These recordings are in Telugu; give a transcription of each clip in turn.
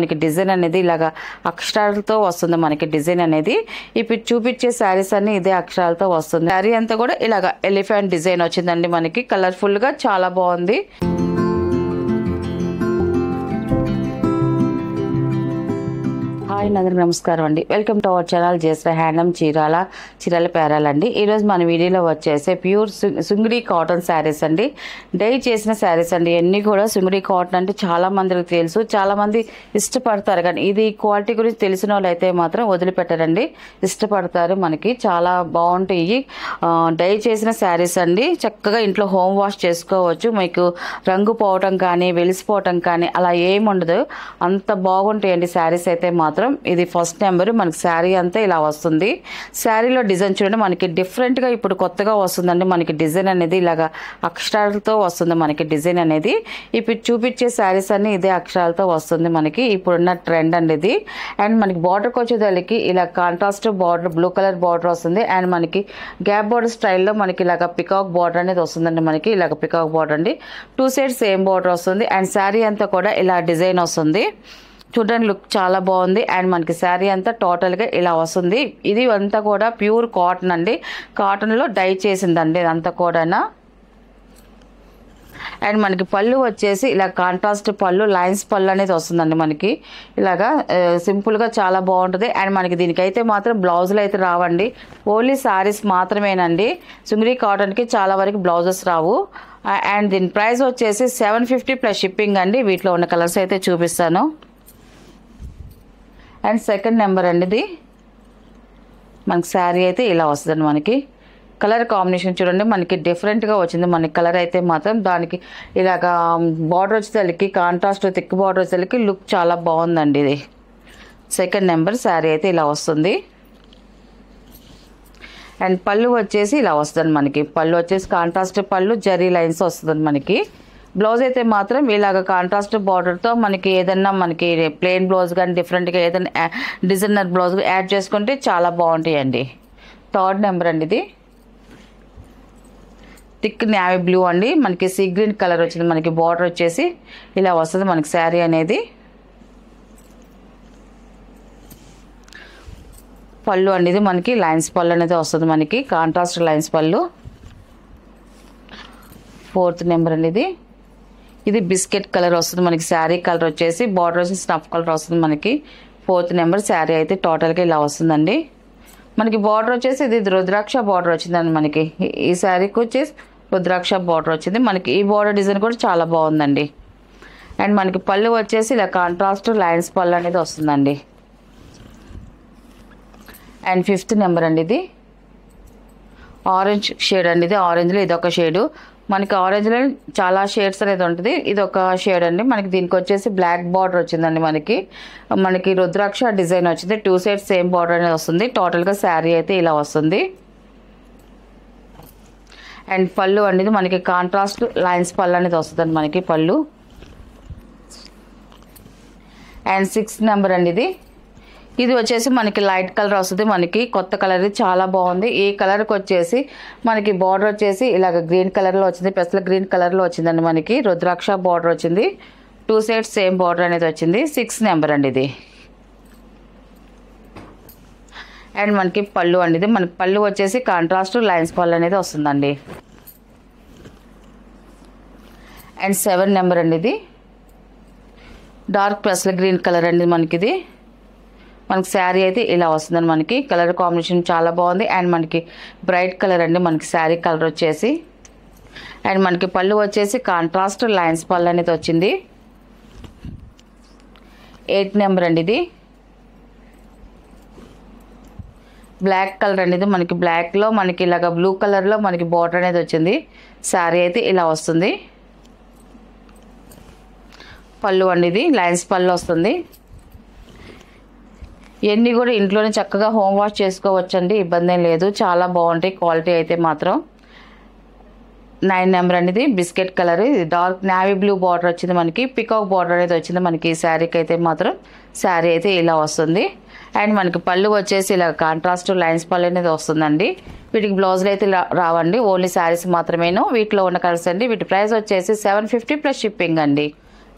మనకి డిజైన్ అనేది ఇలాగా అక్షరాలతో వస్తుంది. మనకి డిజైన్ అనేది ఇప్పుడు చూపించే శారీస్ అన్ని ఇదే అక్షరాలతో వస్తుంది. శారీ అంతా కూడా ఇలాగా ఎలిఫెంట్ డిజైన్ వచ్చిందండి. మనకి కలర్ఫుల్ గా చాలా బాగుంది. హాయ్ అందరికి నమస్కారం అండి. వెల్కమ్ టు అవర్ ఛానల్ జేస్రా హ్యాండ్లూమ్ చీరాల పేరాలండి. ఈరోజు మన వీడియోలో వచ్చేసి ప్యూర్ సుంగిడి కాటన్ శారీస్ అండి. డై చేసిన శారీస్ అండి. ఇవన్నీ కూడా సుంగిడి కాటన్ అంటే చాలా మందికి తెలుసు, చాలా మంది ఇష్టపడతారు. కానీ ఇది క్వాలిటీ గురించి తెలిసిన వాళ్ళు అయితే మాత్రం వదిలిపెట్టారండి, ఇష్టపడతారు. మనకి చాలా బాగుంటాయి. డై చేసిన శారీస్ అండి. చక్కగా ఇంట్లో హోమ్ వాష్ చేసుకోవచ్చు. మీకు రంగు పోవటం కానీ వెలిసిపోవటం కానీ అలా ఏముండదు, అంత బాగుంటాయండి శారీస్ అయితే మాత్రం. ఇది ఫస్ట్ నెంబర్. మనకి శారీ అంతా ఇలా వస్తుంది. శారీలో డిజైన్ చూడండి, మనకి డిఫరెంట్ గా ఇప్పుడు కొత్తగా వస్తుందండి. మనకి డిజైన్ అనేది ఇలాగా అక్షరాలతో వస్తుంది. మనకి డిజైన్ అనేది ఇప్పుడు చూపించే శారీస్ అన్ని ఇదే అక్షరాలతో వస్తుంది. మనకి ఇప్పుడున్న ట్రెండ్ అండి ఇది. అండ్ మనకి బార్డర్కి వచ్చేదానికి ఇలా contrast border, blue colour border వస్తుంది. అండ్ మనకి గ్యాప్ బార్డర్ స్టైల్లో మనకి ఇలాగ పికాక్ బార్డర్ అనేది వస్తుందండి. మనకి ఇలాగ పికాక్ బార్డర్ అండి. 2 సైడ్స్ సేమ్ బార్డర్ వస్తుంది. అండ్ శారీ అంతా కూడా ఇలా డిజైన్ వస్తుంది. చూడండి, లుక్ చాలా బాగుంది. అండ్ మనకి శారీ అంతా టోటల్గా ఇలా వస్తుంది. ఇది అంతా కూడా ప్యూర్ కాటన్ అండి. కాటన్లో డై చేసిందండి ఇదంతా కూడా. అండ్ మనకి పళ్ళు వచ్చేసి ఇలా కాంట్రాస్ట్ పళ్ళు, లైన్స్ పళ్ళు అనేది వస్తుందండి. మనకి ఇలాగా సింపుల్గా చాలా బాగుంటుంది. అండ్ మనకి దీనికైతే మాత్రం బ్లౌజులు అయితే రావండి, ఓన్లీ శారీస్ మాత్రమేనండి. సుంగిడి కాటన్కి చాలా వరకు బ్లౌజెస్ రావు. అండ్ దీని ప్రైస్ వచ్చేసి 750 ప్లస్ షిప్పింగ్ అండి. వీటిలో ఉన్న కలర్స్ అయితే చూపిస్తాను. అండ్ సెకండ్ నెంబర్ అండి ఇది. మనకి శారీ అయితే ఇలా వస్తుందండి. మనకి కలర్ కాంబినేషన్ చూడండి, మనకి డిఫరెంట్గా వచ్చింది. మనకి కలర్ అయితే మాత్రం దానికి ఇలాగా బార్డర్ వచ్చేసరికి కాంట్రాస్ట్ థిక్ బార్డర్ వచ్చేసరికి లుక్ చాలా బాగుందండి. ఇది సెకండ్ నెంబర్. శారీ అయితే ఇలా వస్తుంది. అండ్ పళ్ళు వచ్చేసి ఇలా వస్తుంది. మనకి పళ్ళు వచ్చేసి కాంట్రాస్ట్ పళ్ళు, జరీ లైన్స్ వస్తుంది. మనకి బ్లౌజ్ అయితే మాత్రం ఇలాగ కాంట్రాస్ట్ బార్డర్తో మనకి ఏదన్నా మనకి ప్లెయిన్ బ్లౌజ్ కానీ డిఫరెంట్గా ఏదైనా డిజైనర్ బ్లౌజ్ యాడ్ చేసుకుంటే చాలా బాగుంటాయండి. థర్డ్ నెంబర్ అండి ఇది. థిక్ నేవీ బ్లూ అండి. మనకి సీ గ్రీన్ కలర్ వచ్చింది. మనకి బార్డర్ వచ్చేసి ఇలా వస్తుంది మనకి శారీ అనేది. పళ్ళు అనేది మనకి లైన్స్ పళ్ళు అనేది వస్తుంది. మనకి కాంట్రాస్ట్ లైన్స్ పళ్ళు. ఫోర్త్ నెంబర్ అండి ఇది. ఇది బిస్కెట్ కలర్ వస్తుంది. మనకి శారీ కలర్ వచ్చేసి బార్డర్ వచ్చి స్నఫ్ కలర్ వస్తుంది. మనకి ఫోర్త్ నెంబర్. శారీ అయితే టోటల్గా ఇలా వస్తుందండి. మనకి బార్డర్ వచ్చేసి ఇది రుద్రాక్ష బార్డర్ వచ్చిందండి. మనకి ఈ శారీకి వచ్చేసి రుద్రాక్ష బార్డర్ వచ్చింది. మనకి ఈ బార్డర్ డిజైన్ కూడా చాలా బాగుందండి. అండ్ మనకి పళ్ళు వచ్చేసి ఇలా కాంట్రాస్ట్ లైన్స్ పళ్ళు అనేది వస్తుందండి. అండ్ ఫిఫ్త్ నెంబర్ అండి ఇది. ఆరెంజ్ షేడ్ అండి. ఇది ఆరెంజ్లో ఇదొక షేడు. మనకి ఆరెంజ్లో చాలా షేడ్స్ అనేది ఉంటుంది. ఇది ఒక షేడ్ అండి. మనకి దీనికి వచ్చేసి బ్లాక్ బార్డర్ వచ్చిందండి. మనకి రుద్రాక్ష డిజైన్ వచ్చింది. 2 సైడ్స్ సేమ్ బార్డర్ అనేది వస్తుంది. టోటల్గా శారీ అయితే ఇలా వస్తుంది. అండ్ పళ్ళు అనేది మనకి కాంట్రాస్ట్ లైన్స్ పళ్ళు అనేది వస్తుంది మనకి పళ్ళు. అండ్ 6th నెంబర్ అండి ఇది. ఇది వచ్చేసి మనకి లైట్ కలర్ వస్తుంది. మనకి కొత్త కలర్, చాలా బాగుంది. ఈ కలర్కి వచ్చేసి మనకి బార్డర్ వచ్చేసి ఇలాగ గ్రీన్ కలర్లో వచ్చింది, పెసల గ్రీన్ కలర్లో వచ్చిందండి. మనకి రుద్రాక్ష బార్డర్ వచ్చింది. 2 సైడ్స్ సేమ్ బార్డర్ అనేది వచ్చింది. 6th నెంబర్ అండి ఇది. అండ్ మనకి పళ్ళు అండి ఇది. మనకి పళ్ళు వచ్చేసి కాంట్రాస్ట్ లైన్స్ పళ్ళు అనేది వస్తుందండి. అండ్ 7 నెంబర్ అండి ఇది. డార్క్ పెసల గ్రీన్ కలర్ అండి మనకి శారీ అయితే ఇలా వస్తుందండి. మనకి కలర్ కాంబినేషన్ చాలా బాగుంది. అండ్ మనకి బ్రైట్ కలర్ అండి మనకి శారీ కలర్ వచ్చేసి. అండ్ మనకి పళ్ళు వచ్చేసి కాంట్రాస్ట్ లైన్స్ పళ్ళు అనేది వచ్చింది. 8th నెంబర్ అండి ఇది. బ్లాక్ కలర్ అండి ఇది. మనకి బ్లాక్లో మనకి ఇలాగ బ్లూ కలర్లో మనకి బార్డర్ అనేది వచ్చింది. శారీ అయితే ఇలా వస్తుంది. పళ్ళు అండి ఇది లైన్స్ పళ్ళు వస్తుంది. ఇవన్నీ కూడా ఇంట్లోనే చక్కగా హోమ్ వాష్ చేసుకోవచ్చండి, ఇబ్బంది ఏం లేదు. చాలా బాగుంటాయి క్వాలిటీ అయితే మాత్రం. 9 నెంబర్ అనేది బిస్కెట్ కలర్. ఇది డార్క్ నేవీ బ్లూ బార్డర్ వచ్చింది. మనకి పికాక్ బార్డర్ అనేది వచ్చింది. మనకి ఈ శారీకి అయితే మాత్రం శారీ అయితే ఇలా వస్తుంది. అండ్ మనకి పళ్ళు వచ్చేసి ఇలా కాంట్రాస్ట్ లైన్స్ పళ్ళు అనేది వస్తుందండి. వీటికి బ్లౌజులు అయితే రావండి, ఓన్లీ శారీస్ మాత్రమేను. వీటిలో ఉన్న కలర్స్ అండి. వీటి ప్రైస్ వచ్చేసి 750 ప్లస్ షిప్పింగ్ అండి.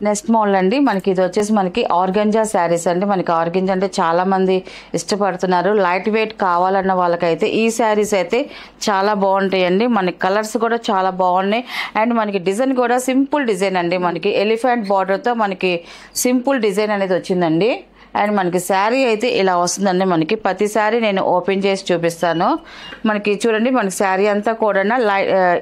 నెక్స్ట్ మోడల్ అండి, మనకి ఇది వచ్చేసి మనకి ఆర్గంజా శారీస్ అండి. మనకి ఆర్గంజా అంటే చాలా మంది ఇష్టపడుతున్నారు. లైట్ వెయిట్ కావాలన్న వాళ్ళకైతే ఈ శారీస్ అయితే చాలా బాగుంటాయండి. మనకి కలర్స్ కూడా చాలా బాగున్నాయి. అండ్ మనకి డిజైన్ కూడా సింపుల్ డిజైన్ అండి. మనకి ఎలిఫెంట్ బార్డర్తో మనకి సింపుల్ డిజైన్ అనేది వచ్చిందండి. అండ్ మనకి శారీ అయితే ఇలా వస్తుందండి. మనకి ప్రతి శారీ నేను ఓపెన్ చేసి చూపిస్తాను. మనకి చూడండి, మనకి శారీ అంతా కూడా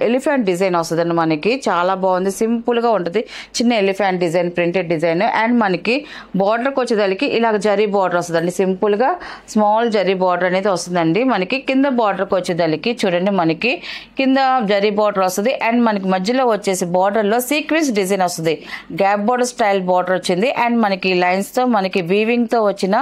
ఎలిఫెంట్ డిజైన్ వస్తుందండి. మనకి చాలా బాగుంది, సింపుల్గా ఉంటుంది. చిన్న elephant design, printed design. And మనకి బార్డర్కి వచ్చేదానికి ఇలాగ జరీ బార్డర్ వస్తుందండి. సింపుల్గా స్మాల్ జరీ బార్డర్ అనేది వస్తుందండి. మనకి కింద బార్డర్కి వచ్చేదానికి చూడండి, మనకి కింద జరీ బార్డర్ వస్తుంది. అండ్ మనకి మధ్యలో వచ్చేసి బార్డర్లో సీక్వెన్స్ డిజైన్ వస్తుంది. గ్యాప్ బార్డర్ స్టైల్ బార్డర్ వచ్చింది. అండ్ మనకి లైన్స్తో మనకి వీవింగ్ తో వచ్చిన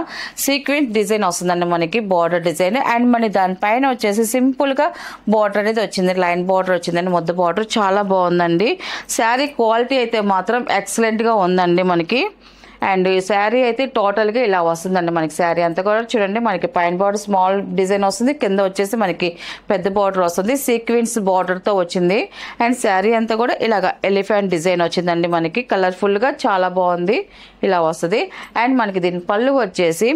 సీక్వెన్స్ డిజైన్ వస్తుందండి. మనకి బార్డర్ డిజైన్. అండ్ మన దానిపైన వచ్చేసి సింపుల్ గా బార్డర్ అనేది వచ్చింది. లైన్ బార్డర్ వచ్చిందండి, ముద్ద బార్డర్. చాలా బాగుందండి. శారీ క్వాలిటీ అయితే మాత్రం ఎక్సలెంట్ గా ఉందండి మనకి. అండ్ ఈ శారీ అయితే టోటల్గా ఇలా వస్తుందండి. మనకి శారీ అంతా కూడా చూడండి, మనకి పైన బార్డర్ స్మాల్ డిజైన్ వస్తుంది, కింద వచ్చేసి మనకి పెద్ద బార్డర్ వస్తుంది, సీక్వెన్స్ బార్డర్తో వచ్చింది. అండ్ శారీ అంతా కూడా ఇలాగ ఎలిఫెంట్ డిజైన్ వచ్చిందండి. మనకి కలర్ఫుల్గా చాలా బాగుంది, ఇలా వస్తుంది. అండ్ మనకి దీని పళ్ళు వచ్చేసి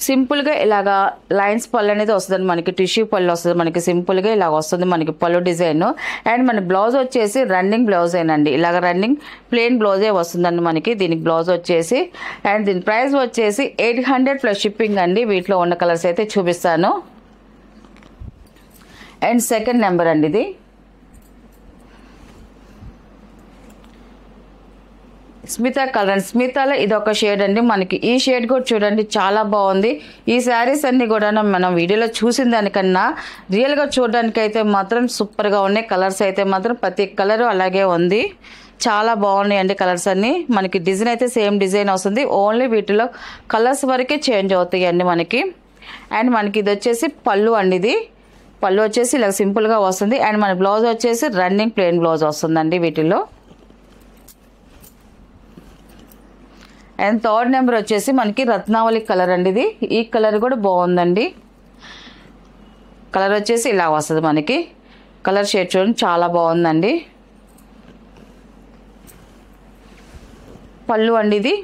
సింపుల్గా ఇలాగా లైన్స్ పళ్ళు అనేది వస్తుంది. మనకి టిష్యూ పళ్ళు వస్తుంది. మనకి సింపుల్గా ఇలాగ వస్తుంది మనకి పళ్ళు డిజైన్. అండ్ మన బ్లౌజ్ వచ్చేసి రన్నింగ్ బ్లౌజ్ ఏనండి. ఇలాగ రన్నింగ్ ప్లెయిన్ బ్లౌజే వస్తుందండి మనకి దీనికి బ్లౌజ్ వచ్చేసి. అండ్ దీని ప్రైస్ వచ్చేసి 800 ప్లస్ షిప్పింగ్ అండి. వీటిలో ఉన్న కలర్స్ అయితే చూపిస్తాను. అండ్ సెకండ్ నెంబర్ అండి, ఇది స్మితా కలర్. స్మితాలో ఇది ఒక షేడ్ అండి. మనకి ఈ షేడ్ కూడా చూడండి చాలా బాగుంది. ఈ శారీస్ అన్ని కూడా మనం వీడియోలో చూసిన దానికన్నా రియల్గా చూడడానికి అయితే మాత్రం సూపర్గా ఉన్నాయి. కలర్స్ అయితే మాత్రం ప్రతి కలర్ అలాగే ఉంది. చాలా బాగున్నాయండి కలర్స్ అన్ని. మనకి డిజైన్ అయితే సేమ్ డిజైన్ వస్తుంది. ఓన్లీ వీటిలో కలర్స్ వరకే చేంజ్ అవుతాయి అండి మనకి. అండ్ మనకి ఇది వచ్చేసి పళ్ళు అండి. ఇది పళ్ళు వచ్చేసి ఇలా సింపుల్గా వస్తుంది. అండ్ మన బ్లౌజ్ వచ్చేసి రన్నింగ్ ప్లెయిన్ బ్లౌజ్ వస్తుందండి వీటిల్లో. అండ్ థర్డ్ నెంబర్ వచ్చేసి మనకి రత్నావళి కలర్ అండి. ఇది ఈ కలర్ కూడా బాగుందండి. కలర్ వచ్చేసి ఇలా వస్తుంది మనకి. కలర్ షేడ్ చూడండి చాలా బాగుందండి. పళ్ళు అండి ఇది.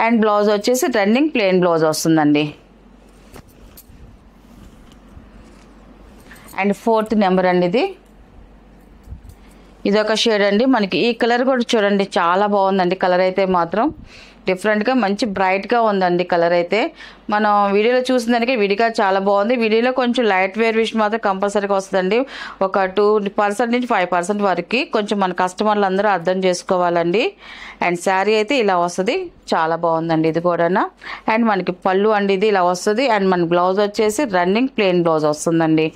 అండ్ బ్లౌజ్ వచ్చేసి రన్నింగ్ ప్లెయిన్ బ్లౌజ్ వస్తుందండి. అండ్ ఫోర్త్ నెంబర్ అండి, ఇది ఒక షేడ్ అండి. మనకి ఈ కలర్ కూడా చూడండి చాలా బాగుందండి. కలర్ అయితే మాత్రం డిఫరెంట్గా మంచి బ్రైట్గా ఉందండి. కలర్ అయితే మనం వీడియోలో చూసిన దానికి విడిగా చాలా బాగుంది. వీడియోలో కొంచెం లైట్ వేర్ విషయం మాత్రం కంపల్సరీగా వస్తుందండి. ఒక 2% నుంచి 5% వరకు కొంచెం మన కస్టమర్లు అందరూ అర్థం చేసుకోవాలండి. అండ్ శారీ అయితే ఇలా వస్తుంది, చాలా బాగుందండి ఇది కూడా. అండ్ మనకి పళ్ళు అండి ఇది ఇలా వస్తుంది. అండ్ మన బ్లౌజ్ వచ్చేసి రన్నింగ్ ప్లెయిన్ బ్లౌజ్ వస్తుందండి.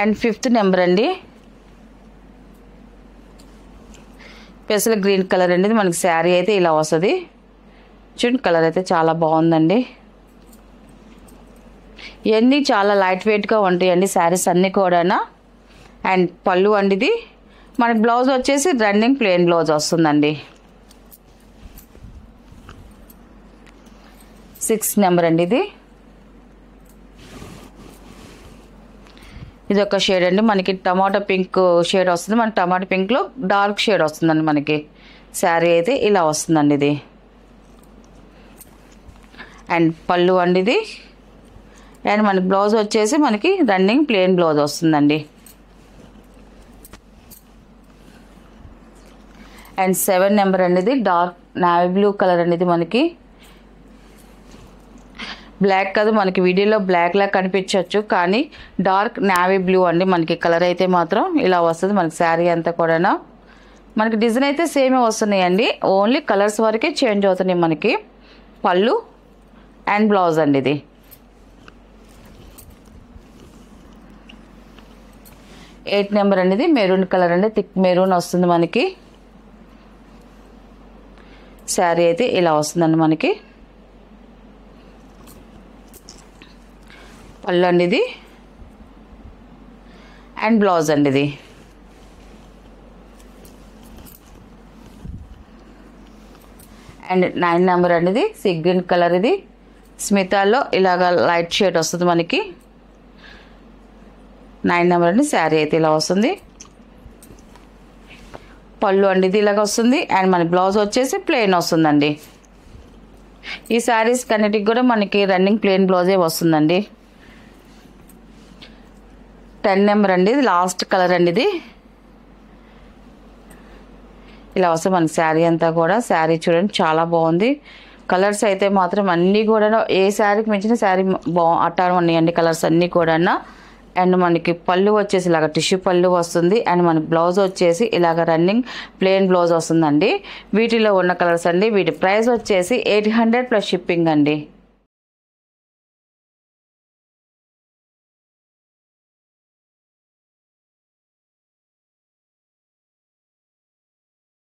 అండ్ ఫిఫ్త్ నెంబర్ అండి, స్పెషల్ గ్రీన్ కలర్ అండి. మనకి శారీ అయితే ఇలా వస్తుంది. చూడండి కలర్ అయితే చాలా బాగుందండి. ఇవన్నీ చాలా లైట్ వెయిట్గా ఉంటాయండి శారీస్ అన్నీ కూడా. అండ్ పళ్ళు అండి ఇది. మనకి బ్లౌజ్ వచ్చేసి రన్నింగ్ ప్లెయిన్ బ్లౌజ్ వస్తుందండి. 6th నెంబర్ అండి, ఇది ఒక షేడ్ అండి. మనకి టమాటో పింక్ షేడ్ వస్తుంది. మనకి టమాటో పింక్లో డార్క్ షేడ్ వస్తుందండి. మనకి శారీ అయితే ఇలా వస్తుందండి ఇది. అండ్ పళ్ళు అండి ఇది. అండ్ మనకి బ్లౌజ్ వచ్చేసి మనకి రన్నింగ్ ప్లెయిన్ బ్లౌజ్ వస్తుందండి. అండ్ 7 నెంబర్ అండి, ఇది డార్క్ నావీ బ్లూ కలర్ అండి. ఇది మనకి బ్లాక్ కాదు, మనకి వీడియోలో బ్లాక్ లా కనిపించవచ్చు, కానీ డార్క్ నావీ బ్లూ అండి. మనకి కలర్ అయితే మాత్రం ఇలా వస్తుంది. మనకి శారీ అంతా కూడా మనకి డిజైన్ అయితే సేమే వస్తున్నాయండి. ఓన్లీ కలర్స్ వరకే చేంజ్ అవుతున్నాయి. మనకి పళ్ళు అండ్ బ్లౌజ్ అండి ఇది. 8 నెంబర్ అండి, ఇది మెరూన్ కలర్ అండి. థిక్ మెరూన్ వస్తుంది మనకి. శారీ అయితే ఇలా వస్తుందండి మనకి. పళ్ళు అండి ఇది. అండ్ బ్లౌజ్ అండి ఇది. అండ్ 9 నెంబర్ అండి, ఇది సీ గ్రీన్ కలర్. ఇది స్మితాలో ఇలాగ లైట్ షేడ్ వస్తుంది మనకి. 9 నెంబర్ అండి. శారీ అయితే ఇలా వస్తుంది. పళ్ళు అండి ఇది ఇలాగ వస్తుంది. అండ్ మన బ్లౌజ్ వచ్చేసి ప్లెయిన్ వస్తుందండి. ఈ శారీస్ కన్నిటికి కూడా మనకి రన్నింగ్ ప్లెయిన్ బ్లౌజే వస్తుందండి. 10 నెంబర్ అండి, ఇది లాస్ట్ కలర్ అండి. ఇది ఇలా వస్తుంది మనకి శారీ అంతా కూడా. శారీ చూడండి చాలా బాగుంది. కలర్స్ అయితే మాత్రం అన్నీ కూడా ఏ శారీకి మించిన శారీ అట్టారు ఉన్నాయండి కలర్స్ అన్నీ కూడా. అండ్ మనకి పళ్ళు వచ్చేసి ఇలాగ టిష్యూ పళ్ళు వస్తుంది. అండ్ మన బ్లౌజ్ వచ్చేసి ఇలాగ రన్నింగ్ ప్లెయిన్ బ్లౌజ్ వస్తుందండి. వీటిలో ఉన్న కలర్స్ అండి. వీటి ప్రైస్ వచ్చేసి 800 ప్లస్ షిప్పింగ్ అండి.